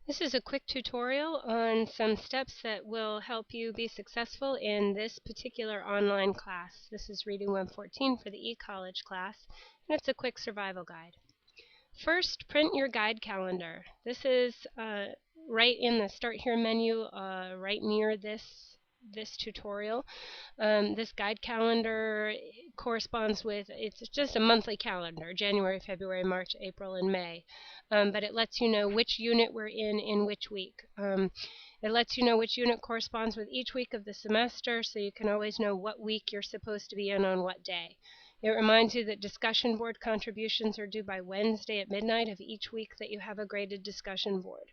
This is a quick tutorial on some steps that will help you be successful in this particular online class. This is Reading 114 for the e-college class, and it's a quick survival guide. First, print your guide calendar. This is right in the Start Here menu, right near this tutorial. This guide calendar corresponds with, it's just a monthly calendar, January, February, March, April, and May. But it lets you know which unit we're in which week. It lets you know which unit corresponds with each week of the semester, so you can always know what week you're supposed to be in on what day. It reminds you that discussion board contributions are due by Wednesday at midnight of each week that you have a graded discussion board.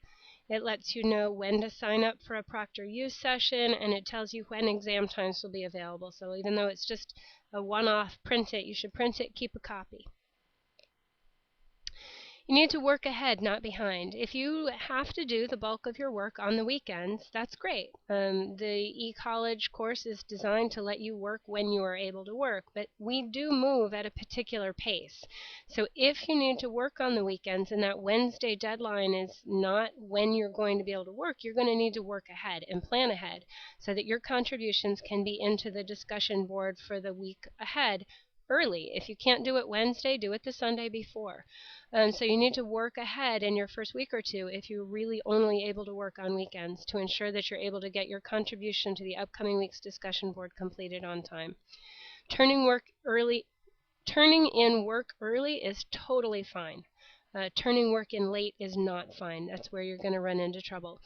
It lets you know when to sign up for a proctor use session, and it tells you when exam times will be available. So even though it's just a one-off print it, you should print it, keep a copy. You need to work ahead, not behind. If you have to do the bulk of your work on the weekends, that's great. The e-college course is designed to let you work when you are able to work, but we do move at a particular pace. So if you need to work on the weekends and that Wednesday deadline is not when you're going to be able to work, you're going to need to work ahead and plan ahead so that your contributions can be into the discussion board for the week ahead early. If you can't do it Wednesday, do it the Sunday before. So you need to work ahead in your first week or two if you're really only able to work on weekends to ensure that you're able to get your contribution to the upcoming week's discussion board completed on time. Turning in work early is totally fine. Turning work in late is not fine. That's where you're going to run into trouble.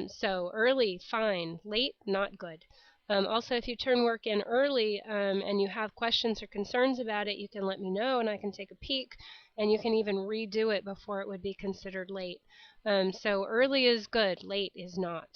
So early, fine. Late, not good. Also, if you turn work in early and you have questions or concerns about it, you can let me know and I can take a peek, and you can even redo it before it would be considered late. So early is good, late is not.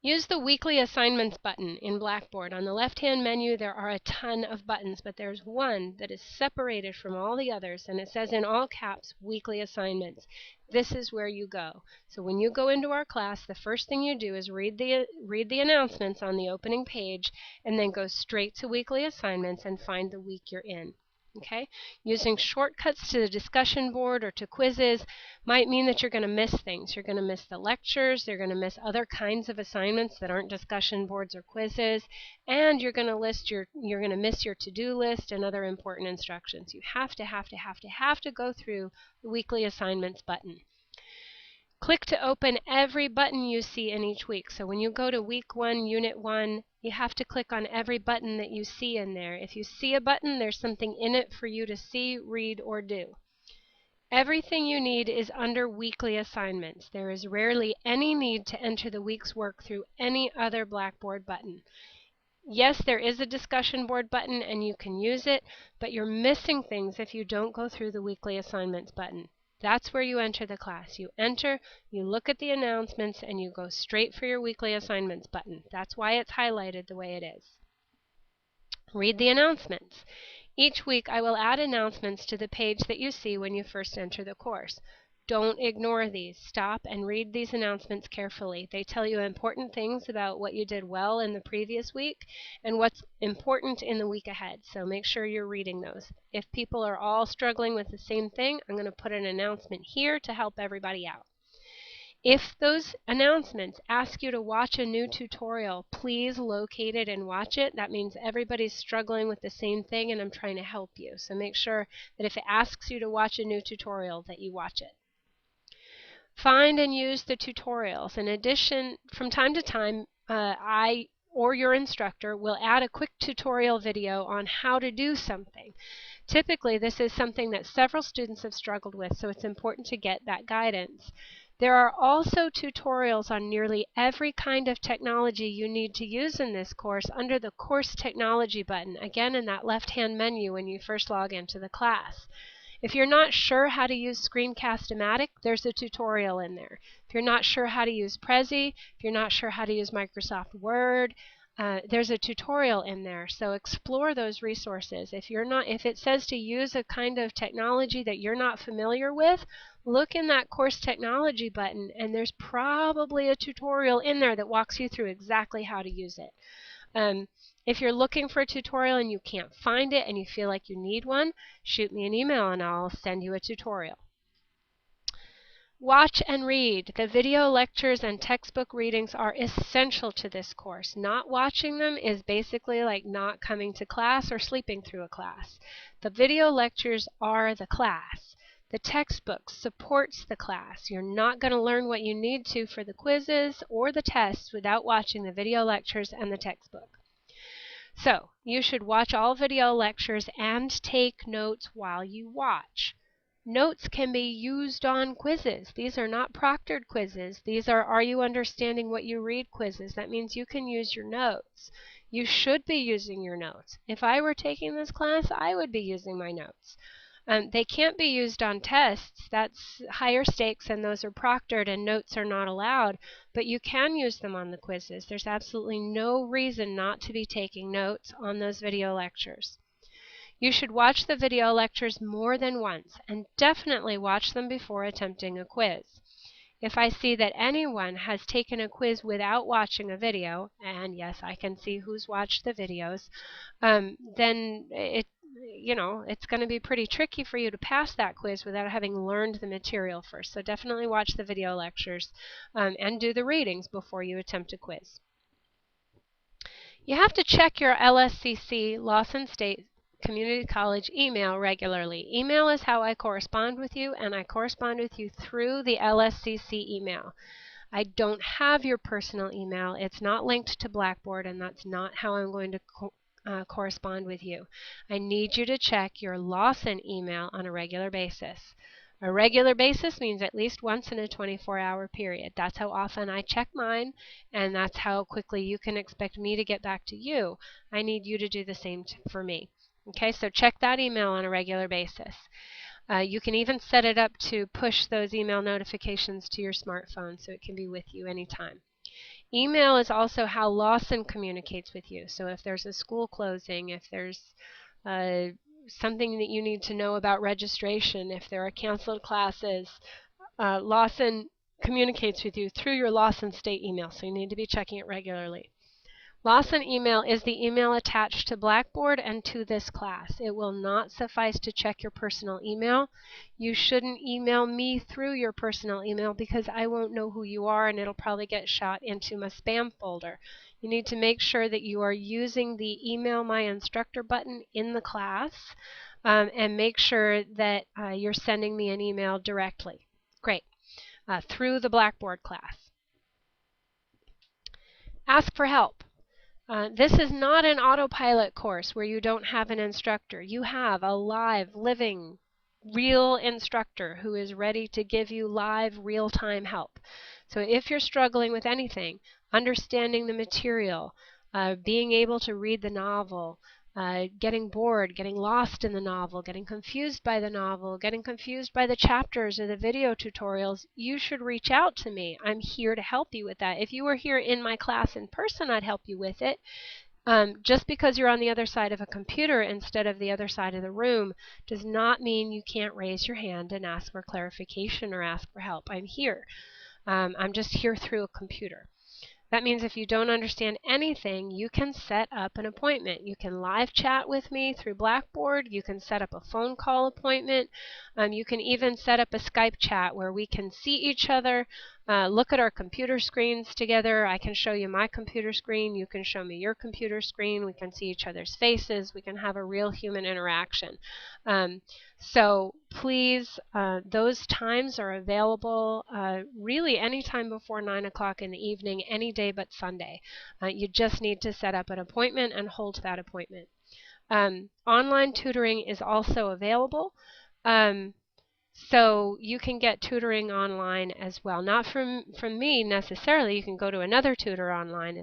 Use the Weekly Assignments button in Blackboard. On the left-hand menu, there are a ton of buttons, but there's one that is separated from all the others, and it says in all caps, Weekly Assignments. This is where you go. So when you go into our class, the first thing you do is read the announcements on the opening page, and then go straight to Weekly Assignments and find the week you're in. Okay? Using shortcuts to the discussion board or to quizzes might mean that you're going to miss things. You're going to miss the lectures, you're going to miss other kinds of assignments that aren't discussion boards or quizzes, and you're going to miss your to-do list and other important instructions. You have to go through the Weekly Assignments button. Click to open every button you see in each week. So when you go to week 1, unit 1, you have to click on every button that you see in there. If you see a button, there's something in it for you to see, read, or do. Everything you need is under Weekly Assignments. There is rarely any need to enter the week's work through any other Blackboard button. Yes, there is a discussion board button and you can use it, but you're missing things if you don't go through the Weekly Assignments button. That's where you enter the class. You enter, you look at the announcements, and you go straight for your Weekly Assignments button. That's why it's highlighted the way it is. Read the announcements. Each week I will add announcements to the page that you see when you first enter the course. Don't ignore these. Stop and read these announcements carefully. They tell you important things about what you did well in the previous week and what's important in the week ahead. So make sure you're reading those. If people are all struggling with the same thing, I'm going to put an announcement here to help everybody out. If those announcements ask you to watch a new tutorial, please locate it and watch it. That means everybody's struggling with the same thing and I'm trying to help you. So make sure that if it asks you to watch a new tutorial, that you watch it. Find and use the tutorials. In addition, from time to time, I or your instructor will add a quick tutorial video on how to do something. Typically, this is something that several students have struggled with, so it's important to get that guidance. There are also tutorials on nearly every kind of technology you need to use in this course under the Course Technology button, again in that left-hand menu when you first log into the class. If you're not sure how to use Screencast-O-Matic, there's a tutorial in there. If you're not sure how to use Prezi, if you're not sure how to use Microsoft Word, there's a tutorial in there. So explore those resources. If it says to use a kind of technology that you're not familiar with, look in that Course Technology button, and there's probably a tutorial in there that walks you through exactly how to use it. If you're looking for a tutorial and you can't find it and you feel like you need one, shoot me an email and I'll send you a tutorial. Watch and read. The video lectures and textbook readings are essential to this course. Not watching them is basically like not coming to class or sleeping through a class. The video lectures are the class. The textbook supports the class. You're not going to learn what you need to for the quizzes or the tests without watching the video lectures and the textbook. So, you should watch all video lectures and take notes while you watch. Notes can be used on quizzes. These are not proctored quizzes. These are you understanding what you read quizzes. That means you can use your notes. You should be using your notes. If I were taking this class, I would be using my notes. They can't be used on tests. That's higher stakes, and those are proctored, and notes are not allowed. But you can use them on the quizzes. There's absolutely no reason not to be taking notes on those video lectures. You should watch the video lectures more than once, and definitely watch them before attempting a quiz. If I see that anyone has taken a quiz without watching a video, and yes, I can see who's watched the videos, then it's going to be pretty tricky for you to pass that quiz without having learned the material first. So definitely watch the video lectures and do the readings before you attempt a quiz. You have to check your LSCC, Lawson State Community College email regularly. Email is how I correspond with you, and I correspond with you through the LSCC email. I don't have your personal email. It's not linked to Blackboard, and that's not how I'm going to correspond with you. I need you to check your Lawson email on a regular basis. A regular basis means at least once in a 24-hour period. That's how often I check mine, and that's how quickly you can expect me to get back to you. I need you to do the same for me. Okay, so check that email on a regular basis. You can even set it up to push those email notifications to your smartphone so it can be with you anytime. Email is also how Lawson communicates with you. So if there's a school closing, if there's something that you need to know about registration, if there are canceled classes, Lawson communicates with you through your Lawson State email, so you need to be checking it regularly. Lawson email is the email attached to Blackboard and to this class. It will not suffice to check your personal email. You shouldn't email me through your personal email because I won't know who you are and it'll probably get shot into my spam folder. You need to make sure that you are using the Email My Instructor button in the class and make sure that you're sending me an email directly. Great. Through the Blackboard class. Ask for help. This is not an autopilot course where you don't have an instructor. You have a live, living, real instructor who is ready to give you live, real-time help. So if you're struggling with anything, understanding the material, being able to read the novel, getting bored, getting lost in the novel, getting confused by the novel, getting confused by the chapters or the video tutorials, you should reach out to me. I'm here to help you with that. If you were here in my class in person, I'd help you with it. Just because you're on the other side of a computer instead of the other side of the room does not mean you can't raise your hand and ask for clarification or ask for help. I'm here. I'm just here through a computer. That means if you don't understand anything, you can set up an appointment. You can live chat with me through Blackboard. You can set up a phone call appointment. You can even set up a Skype chat where we can see each other, look at our computer screens together. I can show you my computer screen. You can show me your computer screen. We can see each other's faces. We can have a real human interaction. So please, those times are available really anytime before 9 o'clock in the evening, any day but Sunday. You just need to set up an appointment and hold that appointment. Online tutoring is also available. So you can get tutoring online as well. Not from me necessarily. You can go to another tutor online.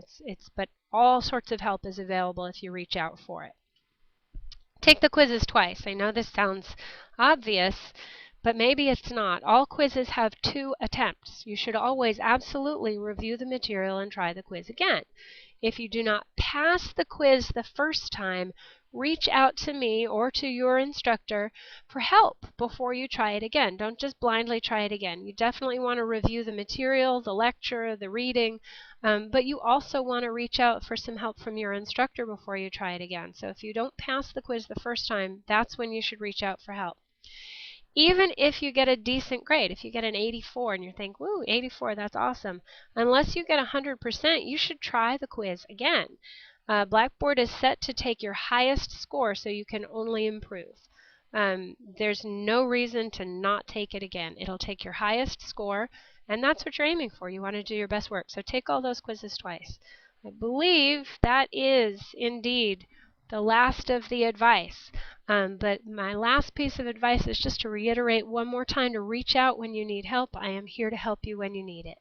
But all sorts of help is available if you reach out for it. Take the quizzes twice. I know this sounds obvious, but maybe it's not. All quizzes have 2 attempts. You should always absolutely review the material and try the quiz again. If you do not pass the quiz the first time, reach out to me or to your instructor for help before you try it again. Don't just blindly try it again. You definitely want to review the material, the lecture, the reading, but you also want to reach out for some help from your instructor before you try it again. So if you don't pass the quiz the first time, that's when you should reach out for help. Even if you get a decent grade, if you get an 84 and you think, woo, 84, that's awesome. Unless you get 100%, you should try the quiz again. Blackboard is set to take your highest score so you can only improve. There's no reason to not take it again. It'll take your highest score, and that's what you're aiming for. You want to do your best work. So take all those quizzes twice. I believe that is indeed the last of the advice. But my last piece of advice is just to reiterate one more time to reach out when you need help. I am here to help you when you need it.